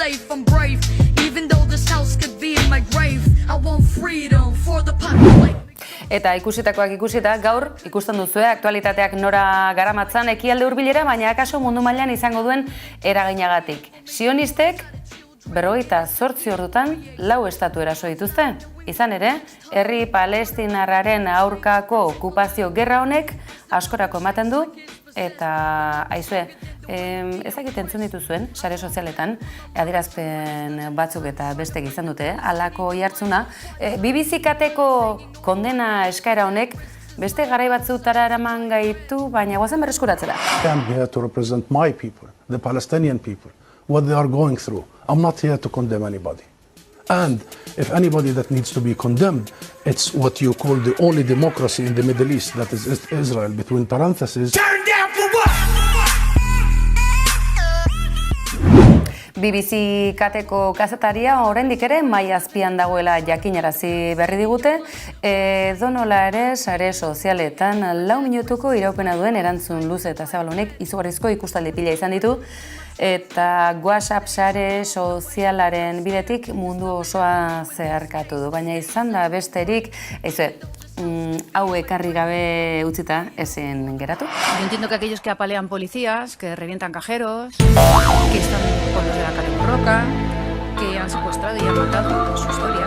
safe, I'm brave. Even though this house could be in my grave, I want freedom for the population. Eta ikusitakoak ikusita, gaur ikusten duzue aktualitateak nora garamatzan ekialde hurbilera, baina akaso mundu mailan izango duen eraginagatik. Sionistek 48 ordutan 4 estatu eraso dituzte. Izan ere, herri palestinarraren aurkako okupazio gerra honek askorako ematen du, eta aizue, ezakit entzun dituzuen, sare sozialetan, adierazpen batzuk eta bestek izan dute, halako jartzuna. BBC kateko kondena eskaera honek beste garai batzutara eraman gaitu, baina guazen berreskuratzera. I am here to represent my people, the Palestinian people, what they are going through. I'm not here to condemn anybody. And if anybody that needs to be condemned, it's what you call the only democracy in the Middle East, that is Israel, between parentheses. Turn down for what? BBC kateko kazetaria oraindik ere mai azpian dagoela jakinarazi berri digute, edonola ere sare sozialetan 4 minutuko iraupena duen erantzun luze eta zabal honek izugarrizko ikustaldi pila izan ditu, eta WhatsApp sare sozialaren bidetik mundu osoa zeharkatu du, baina izan da besterik, hau ekarri gabe utzita ezin geratu. Yo entiendo que aquellos que apalean policías, que revientan cajeros, que están con los de la Kale Borroka, que han secuestrado y han matado, por su historia.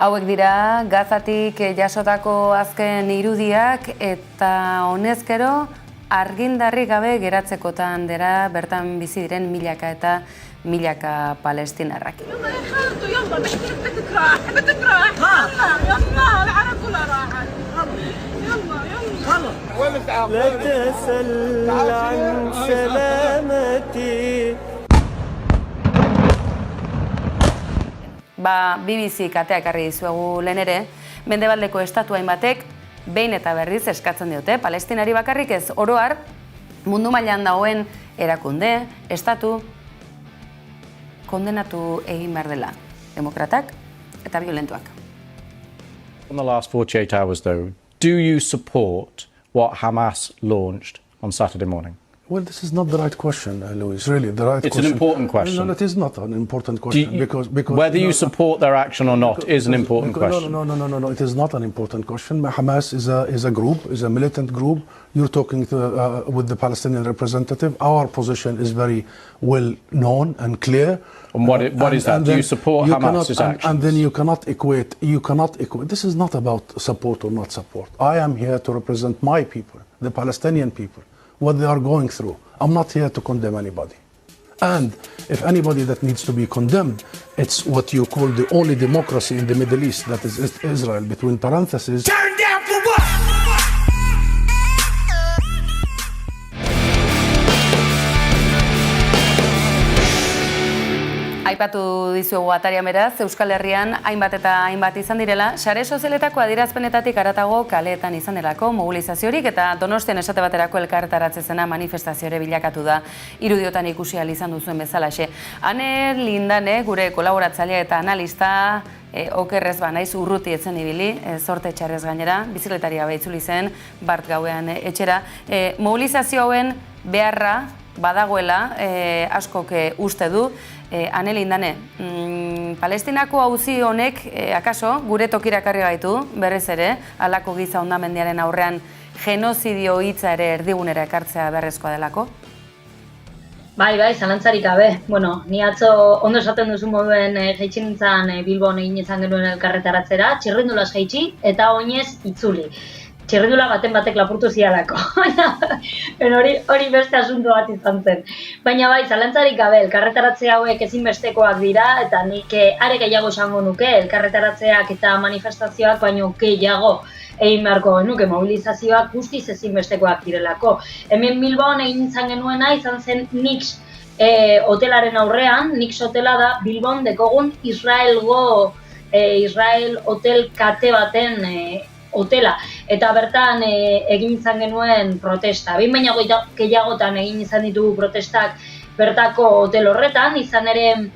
Hauek dira Gazatik jasotako azken irudiak eta honezkero argindarrik gabe geratzekotan dira bertan bizi diren milaka eta milaka palestinarrak. BBC katea ekarri dizuegu lehen ere, Mendebaldeko estatu hainbatek behin eta berriz eskatzen diote, Palestinari bakarrik ez, oro har, mundu mailan dagoen erakunde, estatu, kondenatu egin behar dela, demokratak eta violentuak. In the last 48 hours though, do you support what Hamas launched on Saturday morning? Well, this is not the right question, Louis. Really, the right It's question. an important question. No, it is not an important question because whether you support their action or not is an important question. No. It is not an important question. Hamas is a group, is a militant group. You're talking with the Palestinian representative. Our position is very well known and clear. And what is that? Do you support Hamas's actions? And then you cannot equate. This is not about support or not support. I am here to represent my people, the Palestinian people, what they are going through. I'm not here to condemn anybody. And if anybody that needs to be condemned, it's what you call the only democracy in the Middle East, that is Israel, between parentheses. Turn down for what? Aipatu dizuegu atarian beraz, Euskal Herrian hainbat eta hainbat izan direla, sare sozialetako adierazpenetatik haratago kaleetan izan delako mobilizaziorik eta Donostian esate baterako elkartaratze zena manifestaziore bilakatu da irudiotan ikusi ahal izan duzuen bezalaxe. Ane Lindane, gure kolaboratzailea eta analista, okerrez naiz urruti etzen ibili, zorte txarrez gainera, bizikletaria baitzuli zen, bart gauean etxera. Mobilizazio hauen beharra badagoela, askok uste du, Ane Lindane, Palestinako auzi honek, akaso, gure tokira ekarri gaitu, berriz ere, halako giza hondamendiaren aurrean genozidio hitza ere erdigunera ekartzea beharrezkoa delako? Bai, zalantzarik gabe. Bueno, ni atzo ondo esaten duzu moduen jaitsi nintzen Bilbon egin izan genuen elkarretaratzera, txirrindulaz jaitsi eta oinez itzuli. Txirrindula baten batek lapurtu zialako. Hori beste asunto bat izan zen. Baina bai, zalantzarik gabe, elkarretaratze hauek ezinbestekoak dira, eta nik are gehiago esango nuke, elkarretaratzeak eta manifestazioak baino gehiago egin beharko genuke, mobilizazioak guztiz ezinbestekoak direlako. Hemen Bilbon egin izan genuena izan zen Nix hotelaren aurrean. Nix hotela da Bilbon dekogun Israel hotel kate baten hotela. Eta bertan egin izan genuen protesta. Behin baino gehiagotan egin izan ditugu protestak bertako hotel horretan, izan ere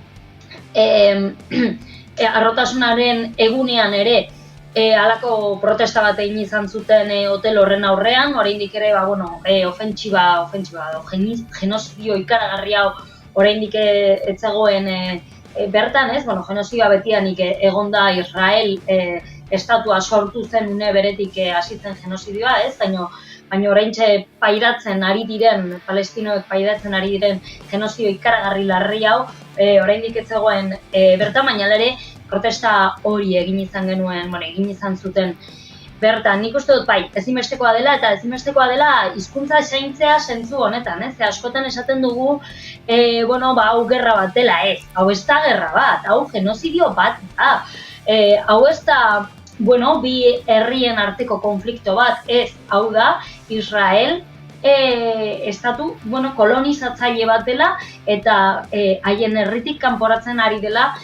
harrotasunaren egunean ere halako protesta bat egin izan zuten hotel horren aurrean, oraindik ere genozidio ikaragarri hau oraindik ez zegoen bertan, ez? Genozidioa betianik egonda Israel estatua sortu zen une beretik hasi zen genozidioa, ez? Baina oraintxe pairatzen ari diren, palestinoek pairatzen ari diren genozidio ikaragarri larri hau oraindik ez zegoen bertan, baina ere protesta hori egin izan genuen, egin izan zuten bertan. Nik uste dut bai, ezinbestekoa dela eta ezinbestekoa dela hizkuntza zaintzea zentzu honetan, ez? Askotan esaten dugu, hau gerra bat dela, ez? Hau ez da gerra bat, hau genozidio bat da. Hau ez da, bi herrien arteko konflikto bat, ez? Hau da, Israel estatu, kolonizatzaile bat dela eta haien herritik kanporatzen ari dela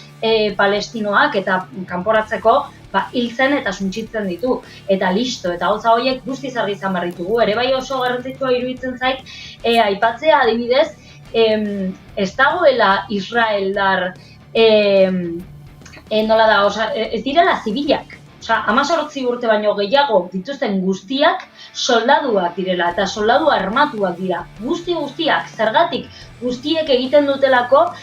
palestinoak eta kanporatzeko hiltzen eta suntsitzen ditu. Eta listo, eta gauza horiek guztiz argi izan behar ditugu. Ere bai oso garrantzitsua iruditzen zait, aipatzea adibidez, ez dagoela israeldar, nola da, ez direla zibilak. 18 urte baino gehiago dituzten guztiak soldaduak direla eta soldadu armatuak dira. Guztiak, zergatik guztiek egiten dutelako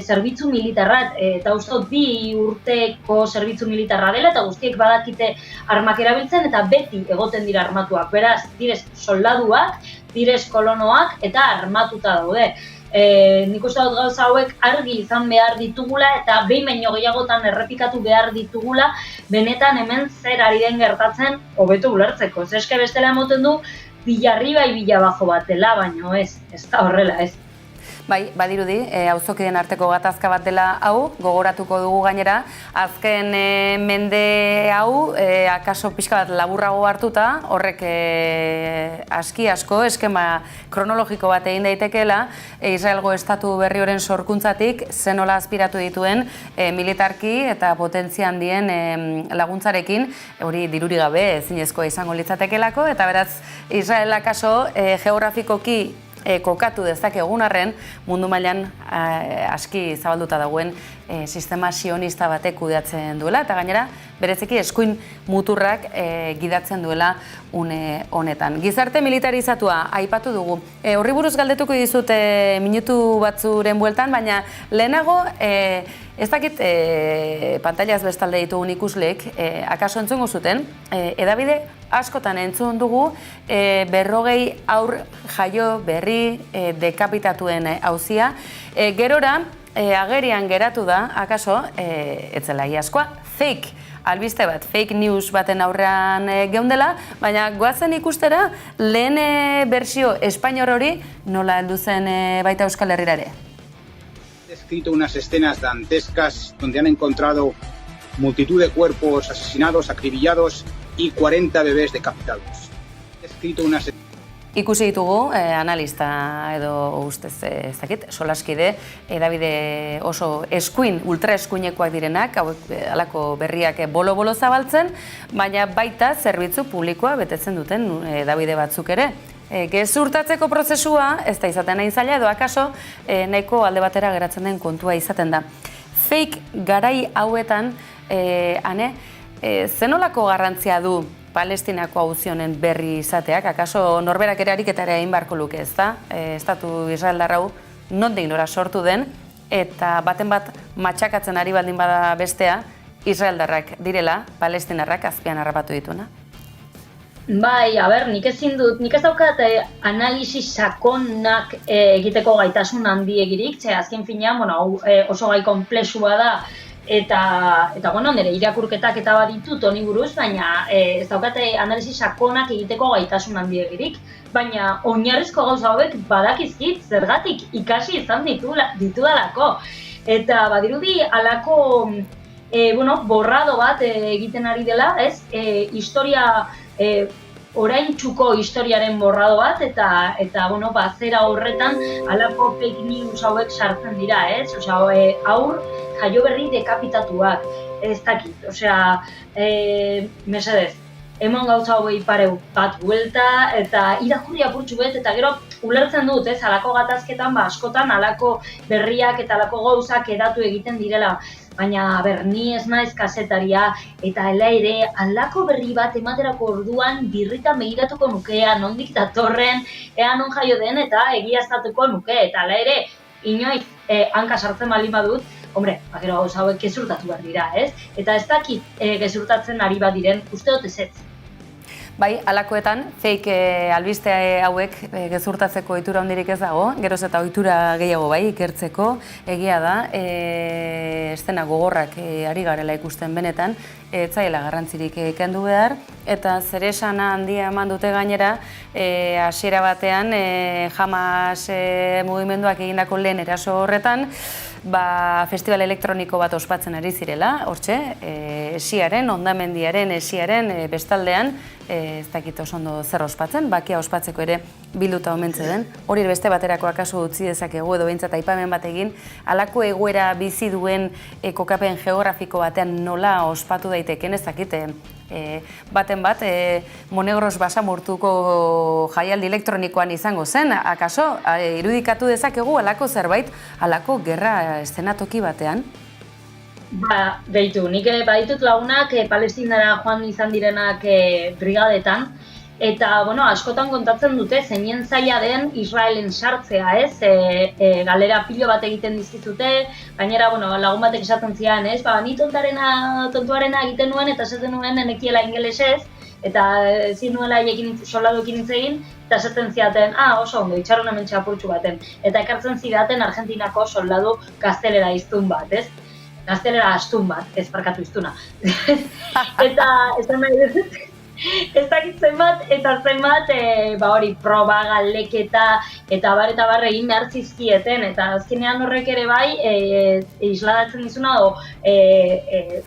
zerbitzu militarrat, eta uste 2 urteko zerbitzu militarra dela eta guztiek badakite armak erabiltzen eta beti egoten dira armatuak. Beraz, direz soldaduak, direz kolonoak eta armatuta daude. Nik uste dut gauza hauek argi izan behar ditugula eta behin baino gehiagotan errepikatu behar ditugula benetan hemen zer ari den gertatzen hobeto ulertzeko. Eske bestela emoten du bilarriba bila bajo bat dela, baino ez da horrela, ez. Bai, badirudi, auzokideen arteko gatazka bat dela hau, gogoratuko dugu gainera, azken mende hau, akaso pixka bat laburrago hartuta, horrek asko, eskema kronologiko bat egin daitekeela, Israelgo estatu berri horren sorkuntzatik, zenola aspiratu dituen militarki eta potentzia handien laguntzarekin, hori diruri gabe ezinezkoa izango litzatekelako, eta beraz, Israel akaso geografikoki kokatu dezakegun arren, mundu mailan aski zabalduta dagoen sistema sionista batek kudeatzen duela, eta gainera, bereziki eskuin muturrak gidatzen duela une honetan. Gizarte militarizatua aipatu dugu. Horri buruz galdetuko dizut minutu batzuren bueltan, baina lehenago, ez dakit pantailaz bestalde ditugun ikusleek, akaso entzungo zuten, edabide askotan entzun dugu 40 haur jaio berri dekapitatuen auzia. Gerora, agerian geratu da, akaso, etzela iazkoa, fake albiste bat, fake news baten aurrean geundela, baina goazen ikustera lehen bersio espainor hori nola heldu zen baita Euskal Herrira ere. Descrito unas escenas dantescas donde han encontrado multitud de cuerpos asesinados, acribillados y 40 bebés decapitados. Descrito unas Ikusi ditugu, analista edo ustez ez dakit, solaskide, edabide oso eskuin, ultra eskuinekoak direnak, halako berriak bolo-bolo zabaltzen, baina baita zerbitzu publikoa betetzen duten edabide batzuk ere. Gezurtatzeko prozesua, ez da izaten hain zaila, edo akaso nahiko alde batera geratzen den kontua izaten da. Fake garai hauetan, zenolako garrantzia du Palestinako auzi honen berri izateak, akaso norberak ere ariketara egin beharko luke, ez da? Estatu israeldar hau nondik nora sortu den, eta baten bat matxakatzen ari baldin bada bestea, israeldarrak direla, palestinarrak azpian harrapatu dituena. Bai, nik ez daukat analisi sakonak egiteko gaitasun handiegirik, ze azken finean, oso gai konplexua da Eta bueno, nire irakurketak eta baditut honi buruz, baina ez daukate analisi sakonak egiteko gaitasun handiegirik, baina oinarrizko gauza hauek badakizkit zergatik ikasi izan ditudalako. Eta badirudi halako borrado bat egiten ari dela, ez? Historia oraintsuko historiaren borrado bat eta zera horretan halako fake news hauek sartzen dira, ez? Haur jaio berri dekapitatuak, ez dakit, mesedez, emon gauza hauei pareu bat buelta eta irakurri apurtxu bet eta gero ulertzen dut, ez, halako gatazketan, askotan halako berriak eta halako gauzak edatu egiten direla. Baina, ni ez naiz kazetaria eta hala ere halako berri bat ematerako orduan birritan begiratuko nukea, nondik datorren, ea non jaio den eta egiaztatuko nuke. Eta hala ere, inoiz hanka sartzen baldin badut, gero gauza hauek gezurtatu behar dira, ez? Eta ez dakit gezurtatzen ari badiren, uste dut ezetz. Bai, halakoetan, fake albiste hauek gezurtatzeko ohitura handirik ez dago, geroz eta ohitura gehiago bai ikertzeko, egia da, eszena gogorrak ari garela ikusten benetan, ez zaiela garrantzirik kendu behar, eta zeresana handia eman dute gainera, hasiera batean Hamas mugimenduak egindako lehen eraso horretan, festival elektroniko bat ospatzen ari zirela, hortxe, esiaren, hondamendiaren, esiaren bestaldean, ez dakit oso ondo zer ospatzen, bakia ospatzeko ere bilduta omentze den. Hori beste baterako akaso utzi dezakegu edo behintzat aipamen bat egin, halako egoera bizi duen kokapen geografiko batean nola ospatu daiteken ez dakite. Baten bat, Monegros basamortuko jaialdi elektronikoan izango zen, akaso, irudikatu dezakegu halako zerbait, halako gerra eszenatoki batean? Beitu, nik baditut lagunak Palestinara joan izan direnak brigadetan, eta, askotan kontatzen dute zeinen zaila den Israelen sartzea, ez? Galera pilo bat egiten dizkizute, gainera, lagun batek esaten zian, ez? Ni tontuarena egiten nuen eta esaten nuen nenekiela ingelesez, eta ezin nuela soldaduekin hitz egin, eta esaten zidaten, oso ondo, itxaron hemen txapurtxu baten. Eta ekartzen zidaten Argentinako soldadu gaztelera iztun bat, ez? Gaztelera astun bat, ez barkatu iztuna. Eta ez dakit zenbat, proba, galdeketa, eta bar egin behar zizkieten, eta azkenean horrek ere bai, isladatzen dizuna,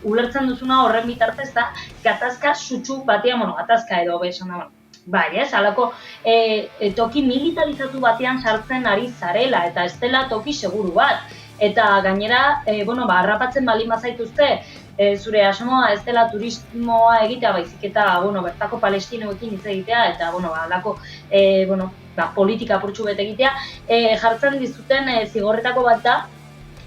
ulertzen duzuna horren bitartez da, gatazka sutsu batean, gatazka edo, bai, ez, halako toki militarizatu batean sartzen ari zarela, eta ez dela toki seguru bat. Eta gainera, harrapatzen baldin bazaituzte, zure asmoa ez dela turismoa egitea baizik eta bertako palestineekin hitz egitea eta halako politika apurtxu bet egitea, jartzen dizuten zigorretako bat da,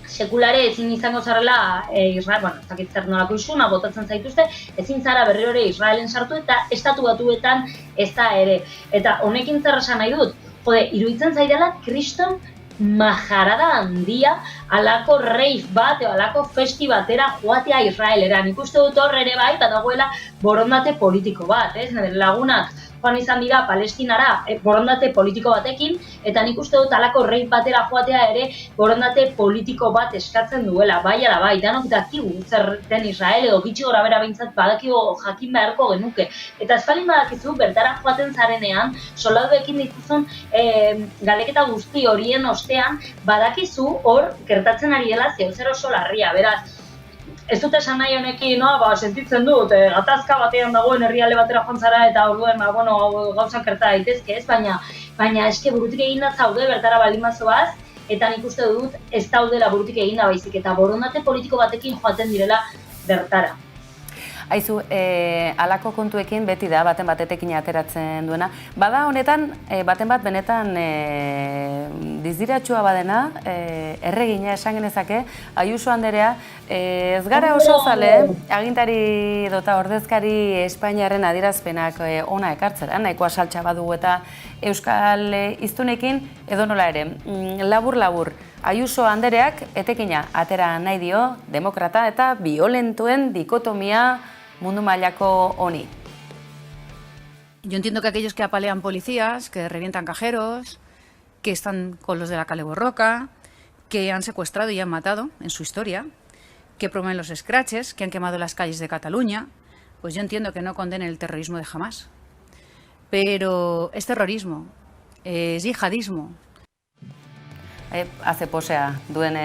sekulare ezin izango zarela Israel, ez dakit zer nolako isuna, botatzen zaituzte, ezin zara berriro ere Israelen sartu eta estatu batuetan ez da ere. Eta honekin zer esan nahi dut, iruditzen zaidala kriston majarada handia halako rave bat edo halako festi batera joatea Israelera. Nik uste dut hor ere bai, badagoela borondate politiko bat, ez? Nire lagunak joan izan dira Palestinara borondate politiko batekin, eta nik uste dut halako rave batera joatea ere borondate politiko bat eskatzen duela, bai ala bai, danok dakigu zer den Israel edo gitxi gora bera behintzat badakigu jakin beharko genuke. Eta ezbaldin badakizu, bertara joaten zarenean, soldaduekin dituzun galdeketa guzti horien ostean, badakizu hor gertatzen ari dela zer oso larria, beraz. Ez dut esan nahi honekin, sentitzen dut, gatazka batean dagoen herrialde batera joan zara eta orduen gauzak gerta daitezke, ez? Baina eske burutik eginda zaude bertara baldin bazoaz, eta nik uste dut ez daudela burutik eginda baizik, eta borondate politiko batekin joaten direla bertara. Aizu, halako kontuekin beti da, baten batetekin ateratzen duena. Bada honetan, baten bat benetan dizdiratxua badena, erregina esan genezake, Ayuso anderea, ez gara oso zale, agintari dota ordezkari Espainiaren adierazpenak ona ekartzera, nahikoa saltxa badugu eta Euskal hiztunekin edo nola ere. Labur, Ayuso andereak etekina atera nahi dio demokrata eta biolentuen dikotomia mundu mailako honi. Yo entiendo que aquellos que apalean policías, que revientan cajeros, que están con los de la Kale Borroka, que han secuestrado y han matado en su historia, que promueven los scratches, que han quemado las calles de Cataluña, pues yo entiendo que no condenen el terrorismo de Hamás. Pero es terrorismo, es yihadismo. Haze posea duen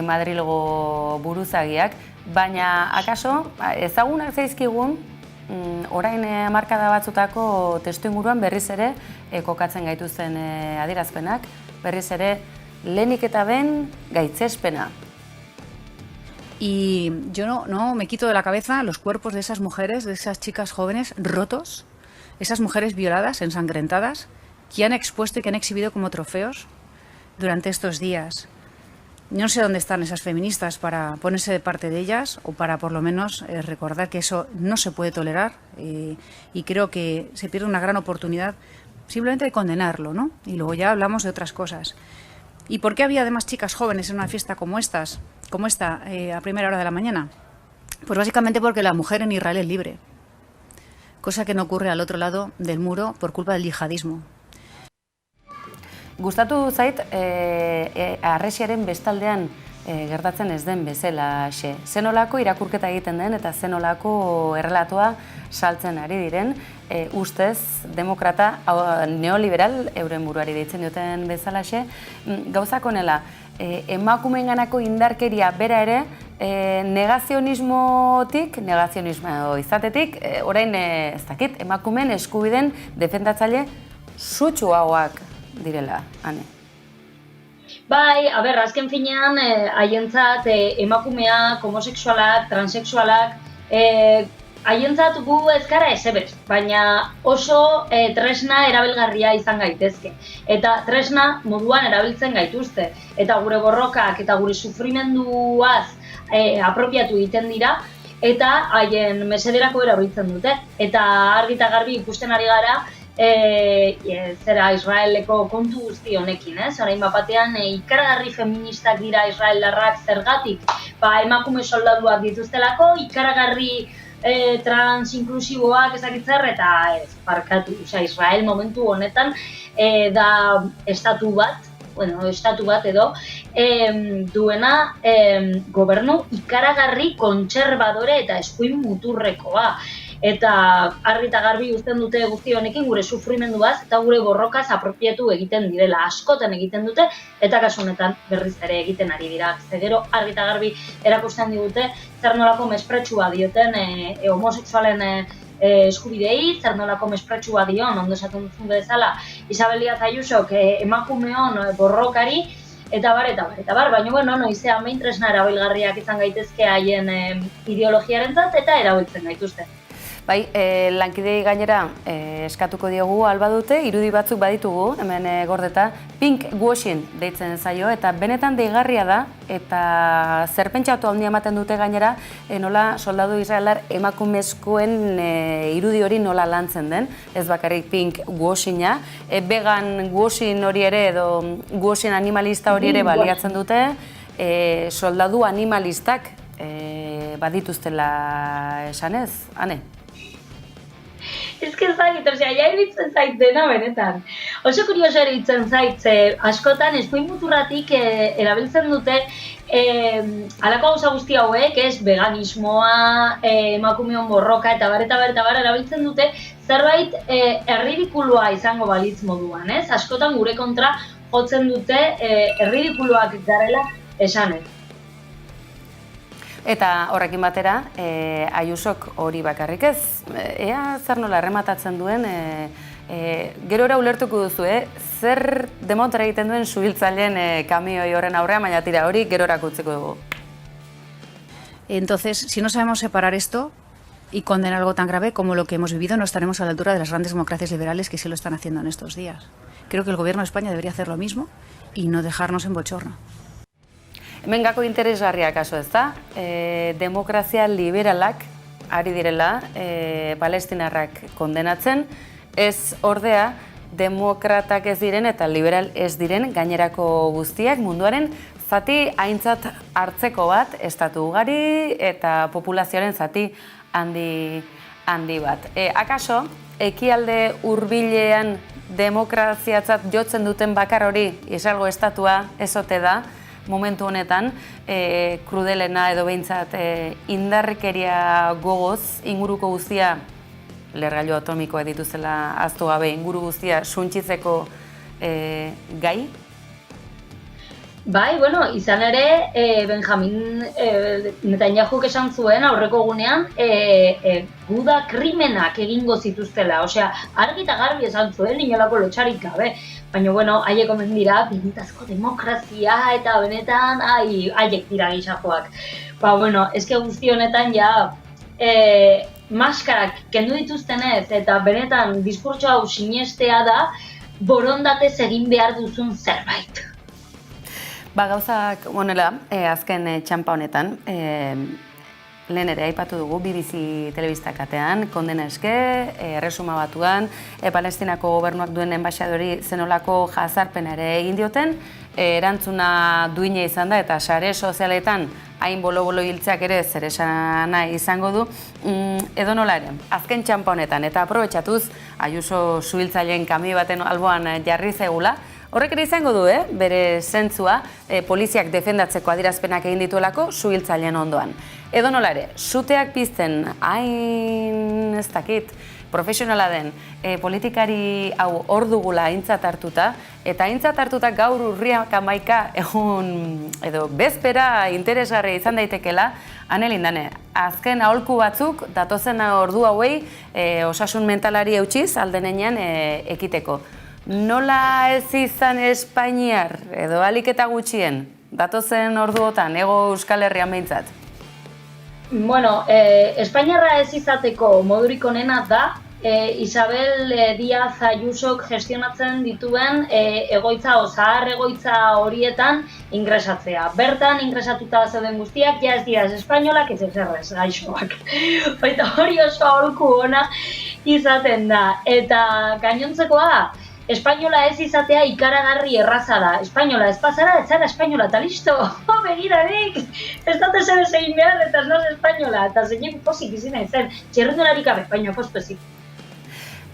Madrilgo buruzagiak, baina akaso ezagunak zaizkigun orain hamarkada batzutako testuinguruan berriz ere kokatzen gaituzten adierazpenak, berriz ere lehenik eta ben gaitzespena. Y yo no me quito de la cabeza los cuerpos de esas mujeres, de esas chicas jóvenes rotos, esas mujeres violadas, ensangrentadas, que han expuesto y que han exhibido como trofeos durante estos días. No sé dónde están esas feministas para ponerse de parte de ellas o para por lo menos recordar que eso no se puede tolerar y creo que se pierde una gran oportunidad simplemente de condenarlo, ¿no? Y luego ya hablamos de otras cosas. ¿Y por qué había además chicas jóvenes en una fiesta como esta, a primera hora de la mañana? Pues básicamente porque la mujer en Israel es libre, cosa que no ocurre al otro lado del muro por culpa del yihadismo. Gustatu zait, harresiaren bestaldean gertatzen ez den bezala xe. Zenolako irakurketa egiten den eta zenolako errelatoa saltzen ari diren, ustez, demokrata, neoliberal, euren buruari deitzen duten bezala xe, gauzak honela, emakumeenganako indarkeria bera ere, negazionismo izatetik, orain ez dakit, emakumeen eskubideen defendatzaile sutsuagoak direla, Ane. Bai, azken finean, haientzat emakumeak, homosexualak, transexualak, haientzat gu ez gara ezeber, baina oso tresna erabilgarria izan gaitezke. Eta tresna moduan erabiltzen gaituzte. Eta gure borrokak eta gure sufrimenduaz apropiatu egiten dira, eta haien mesederako erabiltzen dute. Eta argi eta garbi ikusten ari gara, zera Israeleko kontu guzti honekin, orain batean ikaragarri feministak dira israeldarrak zergatik, emakume soldaduak dituztelako, ikaragarri trans-inklusiboak ezakitzer eta ez parkatu, Israel momentu honetan da estatu bat edo duena gobernu ikaragarri kontserbadore eta eskuin muturrekoa. Eta argi eta garbi uzten dute guzti honekin gure sufrimenduaz eta gure borrokaz apropiatu egiten direla, askotan egiten dute, eta kasu honetan berriz ere egiten ari dira. Gero argi eta garbi erakusten digute zer nolako mespretxua dioten homosexualen eskubidei, zer nolako mespretxua dion, ondo esaten duzun bezala, Isabel Díaz Ayusok emakumeon borrokari, eta bar, baina noizean behin tresna erabilgarriak izan gaitezke haien ideologiarentzat eta erabiltzen gaituzte. Bai, lankidei gainera eskatuko diogu alba dute, irudi batzuk baditugu, hemen gordeta, pink washing deitzen zaio, eta benetan deigarria da, eta zerpentsatu handia ematen dute gainera, nola soldadu israelar emakumezkoen irudi hori nola lantzen den, ez bakarrik pink washinga, vegan washing hori ere, edo washing animalista hori ere baliatzen dute, soldadu animalistak badituztela esanez, Ane? Ez que zait, ja eritzen zait dena benetan. Oso kurioso eritzen zait, askotan eskuin muturratik erabiltzen dute halako gauza guzti hauek, veganismoa, emakumeon borroka eta bar erabiltzen dute zerbait erridikulua izango balitz moduan, ez? Askotan gure kontra jotzen dute erridikuluak garela esanez. Eta horrekin batera, Ayusok hori bakarrik ez, ea zer nola errematatzen duen, gerora ulertuko duzu, zer demontra egiten duen suhiltzaileen kamioi horren aurrean, baina tira hori gerora utziko dugu. Entonces, si no sabemos separar esto y condenar algo tan grave como lo que hemos vivido, no estaremos a la altura de las grandes democracias liberales que sí lo están haciendo en estos días. Creo que el gobierno de España debería hacer lo mismo y no dejarnos en bochorno. Hemen gako interesgarria kaso ez da, demokrazia liberalak ari direla palestinarrak kondenatzen, ez ordea demokratak ez diren eta liberal ez diren gainerako guztiak munduaren zati aintzat hartzeko bat, estatu ugari eta populazioaren zati handi bat. Akaso, ekialde hurbilean demokraziatzat jotzen duten bakar hori Israelgo estatua ez ote da, momentu honetan, krudelena edo behintzat indarkeria gogoz inguruko guztia, lehergailu atomikoa dituzela ahaztu gabe, inguru guztia suntsitzeko gai? Bai, bueno, izan ere, Benjamin Netanyahuk esan zuen aurreko egunean, guda krimenak egingo zituztela, osea, argi eta garbi esan zuen, inolako lotxarik gabe. Baina, bueno, haiek omen dira, benetazko demokrazia eta benetan, haiek dira gisakoak. Ba, bueno, eske guzti honetan ja, maskarak kendu dituztenez eta benetan diskurtso hau sinestea da, borondatez egin behar duzun zerbait. Ba, gauzak, honela, azken txampa honetan, lehen ere aipatu dugu BBC telebistak katean, kondena eske, erresuma batuan, Palestinako gobernuak duen enbaxadori zenolako jazarpena ere egin dioten, erantzuna duina izan da eta sare sozialetan hain bolo-bolo hiltzeak ere zer esana izango du, edo nola ere, azken txampa honetan eta aprobetxatuz Ayuso suhiltzaileen kamioi baten alboan jarri zegula, horrek ere izango du, bere zentzua, poliziak defendatzeko adierazpenak egin dituelako suhiltzaileen ondoan. Edo nola ere, suteak pizten hain ez dakit, profesionala den politikari hau hor dugula aintzat hartuta, eta aintzat hartuta gaur urriak 11 egun edo bezpera interesgarria izan daitekela, Anelindane, azken aholku batzuk datozen ordu hauei osasun mentalari eutxiz aldenean ekiteko. Nola ez izan Espainiar, edo alik eta gutxien, datozen orduotan, Hego Euskal Herrian behintzat? Bueno, Espainiarra ez izateko modurik onena da, Isabel Díaz Ayusok gestionatzen dituen egoitza, zahar egoitza horietan ingresatzea. Bertan ingresatuta zeuden guztiak, ja ez dira espainolak, ez ezerrez gaixoak. Eta hori oso aholku ona izaten da. Eta gainontzekoa, espainola ez izatea ikaragarri erraza da. Espainola ez pasara, ez zara espainola, eta listo! Begirarik! Ez dut ezer ez egin behar, eta ez naz espainola. Eta zeinek pozik izina izan, txerrendularik gabe, baina pospezik.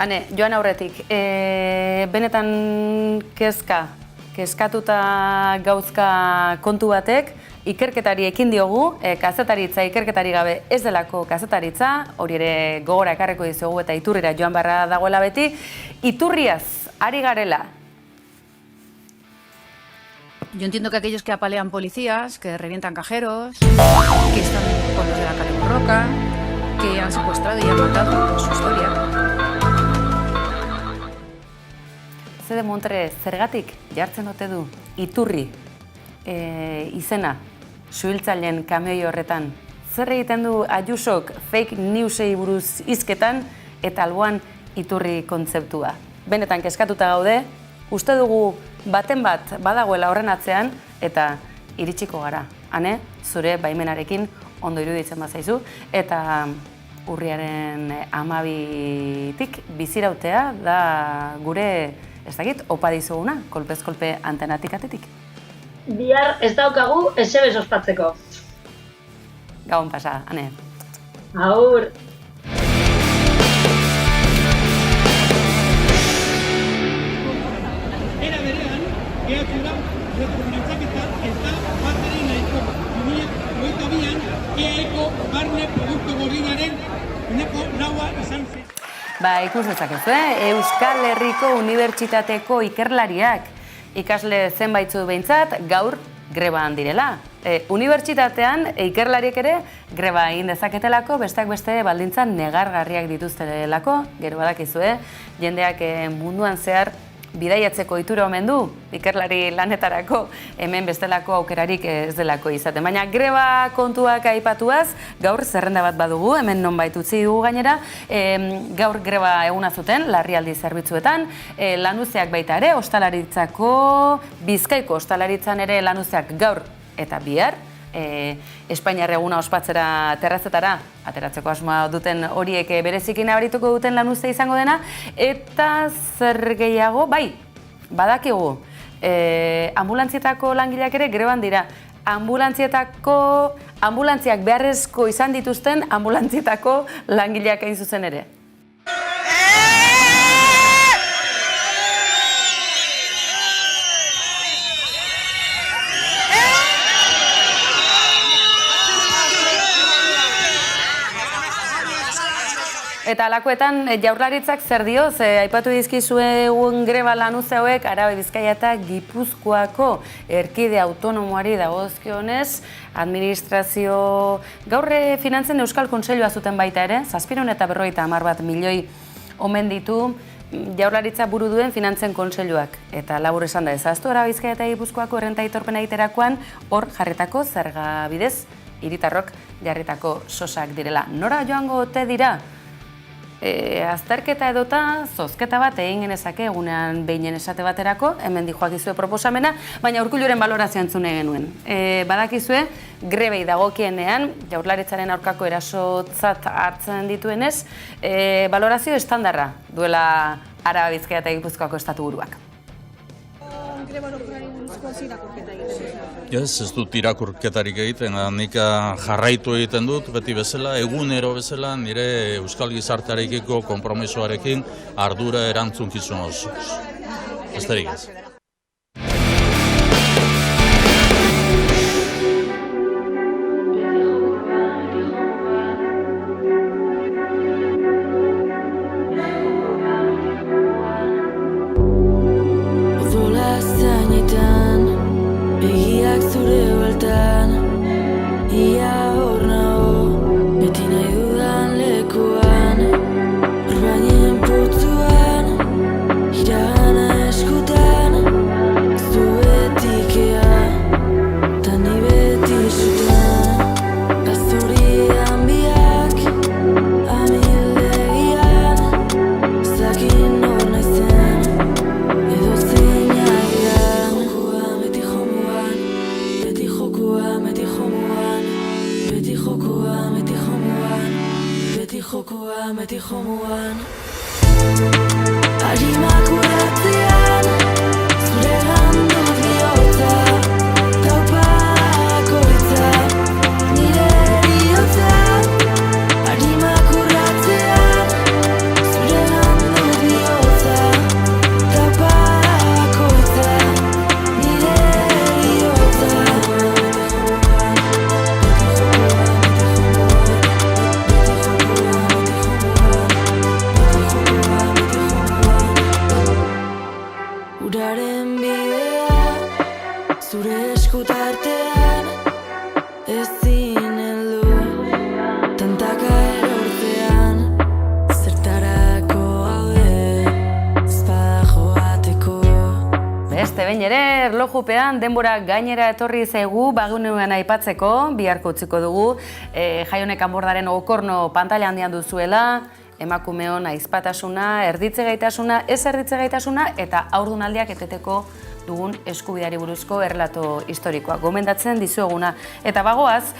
Hane, joan aurretik, benetan kezkatuta gauzka kontu batek, ikerketari ekin diogu, kazetaritza ikerketari gabe ez delako kazetaritza, hori ere gogora ekarreko dizugu eta iturrira joan barra dagoela beti, iturriaz ari garela. Yo entiendo que aquellos que apalean policías, que revientan cajeros, que están con los de la Kale Borroka, que han secuestrado y han matado, pues su historia. Zede Montre, zergatik jartzen ote du iturri izena suhiltzaileen kamioi horretan? Zer egiten du Ayusok fake newsei buruz hizketan eta alboan iturri kontzeptua? Benetan kezkatuta gaude, uste dugu baten bat badagoela horren atzean eta iritsiko gara. Hane, zure baimenarekin ondo iruditzen bazaizu eta urriaren 12tik bizirautea da gure ez dakit, opa dizuguna, kolpez kolpe antenatik atetik. Bihar ez daukagu esebez ospatzeko. Gabon pasa, Ane. Aur! Era berean, gehatzera rekomentzaketa ez da bateri nahiko. 2022an, EAeko barne produktu gordinaren 9 izan zen. Ba, ikus dezakezu, Euskal Herriko Unibertsitateko ikerlariak ikasle zenbaitzu behintzat gaur greban direla. Unibertsitatean ikerlariek ere greba egin dezaketelako, besteak beste baldintzan negargarriak dituztelako, gero badakizue, jendeak munduan zehar bidaiatzeko itura omen du, ikerlari lanetarako, hemen bestelako aukerarik ez delako izaten. Baina greba kontuak aipatuaz, gaur zerrenda bat badugu, hemen nonbait utzi dugu gainera, gaur greba eguna zuten, larrialdi zerbitzuetan, lanuzeak baita ere, ostalaritzako, Bizkaiko ostalaritzan ere lanuzeak gaur eta bihar, Espainiar eguna ospatzera terrazetara, ateratzeko asmoa duten horiek berezikin abarituko duten lanuze izango dena, eta zer gehiago, bai, badakigu, ambulantzietako langileak ere greban dira, ambulantziak beharrezko izan dituzten ambulantzietako langileak egin zuzen ere. Eta alakoetan Jaurlaritzak zer dio, aipatu dizkizue egun greba lanuze hauek Arabe, Bizkaia eta Gipuzkoako erkide autonomoari dagozkionez, administrazio gaur finantzen Euskal Kontseilua zuten baita ere, 751 milioi omen ditu Jaurlaritza buru duen finantzen kontseiluak. Eta labur esan da ezaztu Arabe, Bizkaia eta Gipuzkoako errenta aitorpena egiterakoan hor jarritako zerga bidez hiritarrok jarritako sosak direla. Nora joango ote dira? Azterketa edota zozketa bat egin genezake egunean behinen esate baterako, hemen dijoak izue proposamena, baina Urkulluren balorazioa entzune genuen. Badakizue, grebei dagokienean, Jaurlaritzaren aurkako erasotzat hartzen dituenez, balorazio estandarra duela Arabe, Bizkaia eta Gipuzkoako estatuburuak. Ez dut irakurketarik egiten, nik jarraitu egiten dut, beti bezala, egunero bezala, nire euskal gizartearekiko konpromisoarekin ardura erantzunkizun osoz. Besterik ez. Begiak zure bueltan, ia hor nago, beti nahi dudan lekuan, urbainen putzuan, iragana eskutan, ez du betikea, ta ni beti zutan, gazturian biak, amildegian, zakin hor naizen, edo zein agian. Meti jomuan Arimak urratzean Zure gandut bihotza Taupako hitza Nire bihotza Arimak urratzean Zure gandut bihotza Taupako hitza Nire bihotza Uraren bidea, zure eskutartean, ezin heldu, tantaka erortzean, zertarako gaude, ezpada joateko. Beste behin ere, erlojupean denbora gainera etorri zaigu bagunean aipatzeko, biharko utziko dugu, Jaionek Anbordaren okorno pantaila handian duzuela, emakumeon aizpatasuna, erditze gaitasuna, ez erditze gaitasuna eta haurdunaldiak eteteko dugun eskubideari buruzko errelato historikoa. Gomendatzen dizueguna. Eta bagoaz,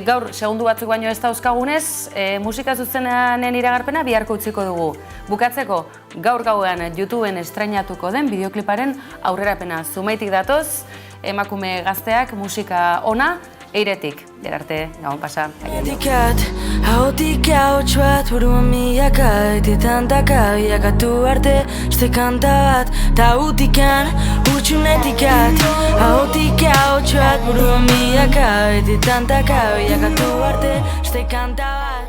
gaur segundu batzuk baino ez dauzkagunez, musika zuzenanen iragarpena biharko utziko dugu. Bukatzeko, gaur gauean YouTubeen estreinatuko den bideokliparen aurrerapena. Zumaitik datoz, emakume gazteak musika ona, Eiretik, derarte, gabon pasa. Medikat, haotik hauts bat, buruan milaka, eti tantaka, biakatu arte, este kanta bat, ta utikan, utxunetikat, haotik hauts bat, buruan milaka, eti tantaka, biakatu arte, este kanta bat.